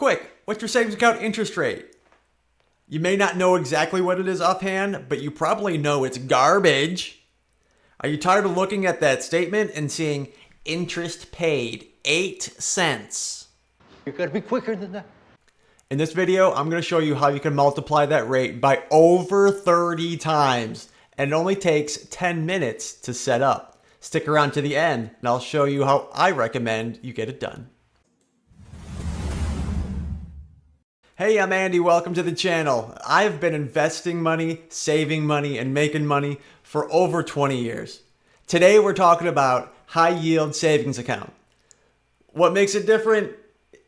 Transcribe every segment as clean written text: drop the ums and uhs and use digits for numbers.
quick, what's your savings account interest rate? You may not know exactly what it is offhand, but you probably know it's garbage. Are you tired of looking at that statement and seeing interest paid 8 cents? You gotta be quicker than that. In this video, I'm going to show you how you can multiply that rate by over 30 times. And it only takes 10 minutes to set up. Stick around to the end and I'll show you how I recommend you get it done. Hey, I'm Andy. Welcome to the channel. I've been investing money, saving money, and making money for over 20 years. Today we're talking about high yield savings account. What makes it different?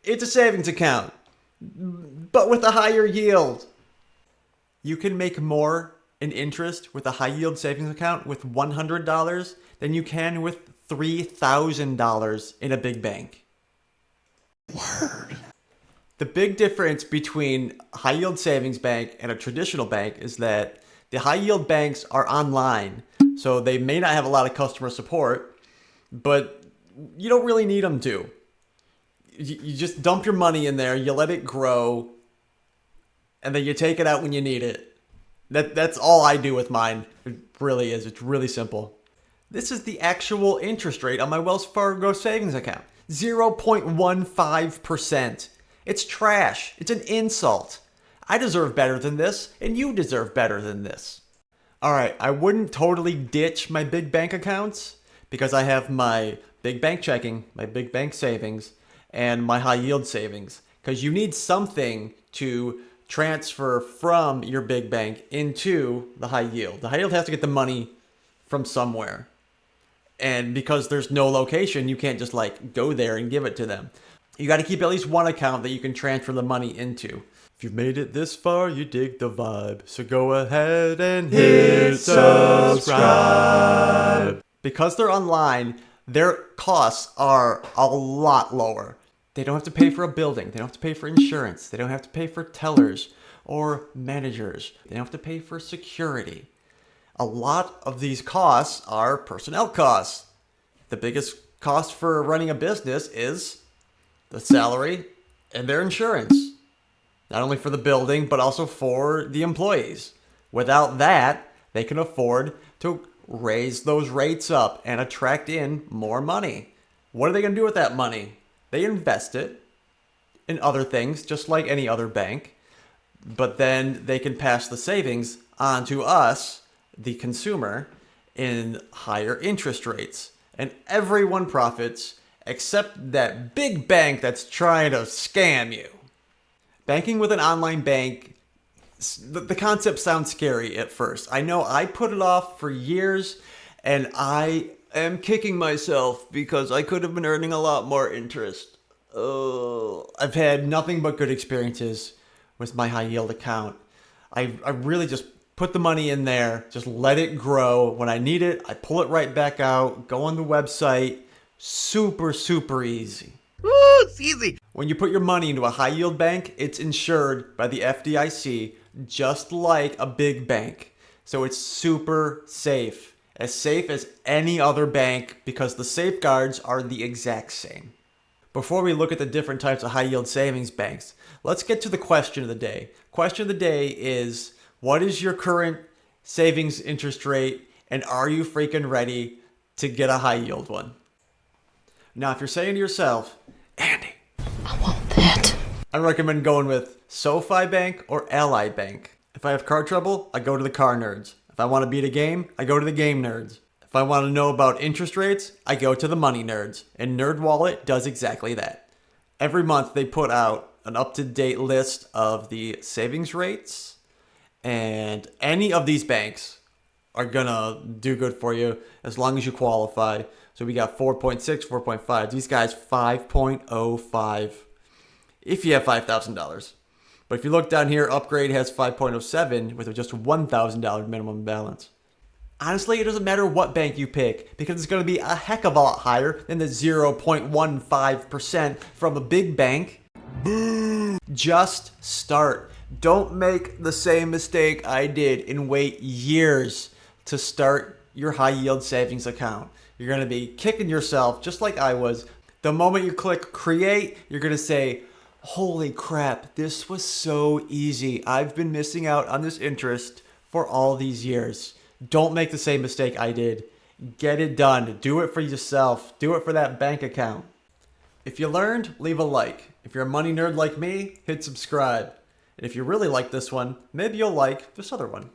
It's a savings account, but with a higher yield. You can make more in interest with a high yield savings account with $100 than you can with $3,000 in a big bank. Word. The big difference between a high yield savings bank and a traditional bank is that the high yield banks are online, so they may not have a lot of customer support, but you don't really need them to. You just dump your money in there, you let it grow, and then you take it out when you need it. That's all I do with mine. It really is. It's really simple. This is the actual interest rate on my Wells Fargo savings account. 0.15%. It's trash. It's an insult. I deserve better than this, and you deserve better than this. Alright, I wouldn't totally ditch my big bank accounts because I have my big bank checking, my big bank savings, and my high yield savings. Because you need something to transfer from your big bank into the high yield. The high yield has to get the money from somewhere. And because there's no location, you can't just like go there and give it to them. You got to keep at least one account that you can transfer the money into. If you've made it this far, you dig the vibe. So go ahead and hit subscribe. Because they're online, their costs are a lot lower. They don't have to pay for a building. They don't have to pay for insurance. They don't have to pay for tellers or managers. They don't have to pay for security. A lot of these costs are personnel costs. The biggest cost for running a business is the salary and their insurance. Not only for the building, but also for the employees. Without that, they can afford to raise those rates up and attract in more money. What are they going to do with that money? They invest it in other things, just like any other bank. But then they can pass the savings on to us, the consumer, in higher interest rates. And everyone profits except that big bank that's trying to scam you. Banking with an online bank, the concept sounds scary at first. I know I put it off for years, and I am kicking myself because I could have been earning a lot more interest. I've had nothing but good experiences with my high yield account. I really just put the money in there, just let it grow. When I need it, I pull it right back out, go on the website. Super, super easy. Woo, it's easy. When you put your money into a high yield bank, it's insured by the FDIC, just like a big bank. So it's super safe as any other bank because the safeguards are the exact same. Before we look at the different types of high yield savings banks, let's get to the question of the day. Question of the day is, what is your current savings interest rate and are you freaking ready to get a high yield one? Now, if you're saying to yourself, Andy, I want that, I recommend going with SoFi Bank or Ally Bank. If I have car trouble, I go to the car nerds. If I want to beat a game, I go to the game nerds. If I want to know about interest rates, I go to the money nerds. And NerdWallet does exactly that. Every month they put out an up-to-date list of the savings rates, and any of these banks are gonna do good for you as long as you qualify. So we got 4.6, 4.5. These guys, 5.05 if you have $5,000. But if you look down here, Upgrade has 5.07 with just a $1,000 minimum balance. Honestly, it doesn't matter what bank you pick because it's going to be a heck of a lot higher than the 0.15% from a big bank. Boo! Just start. Don't make the same mistake I did and wait years to start your high yield savings account. You're going to be kicking yourself just like I was. The moment you click create, you're going to say, Holy crap, this was so easy. I've been missing out on this interest for all these years. Don't make the same mistake I did. Get it done. Do it for yourself. Do it for that bank account. If you learned, leave a like. If you're a money nerd like me, hit subscribe. And if you really like this one, maybe you'll like this other one.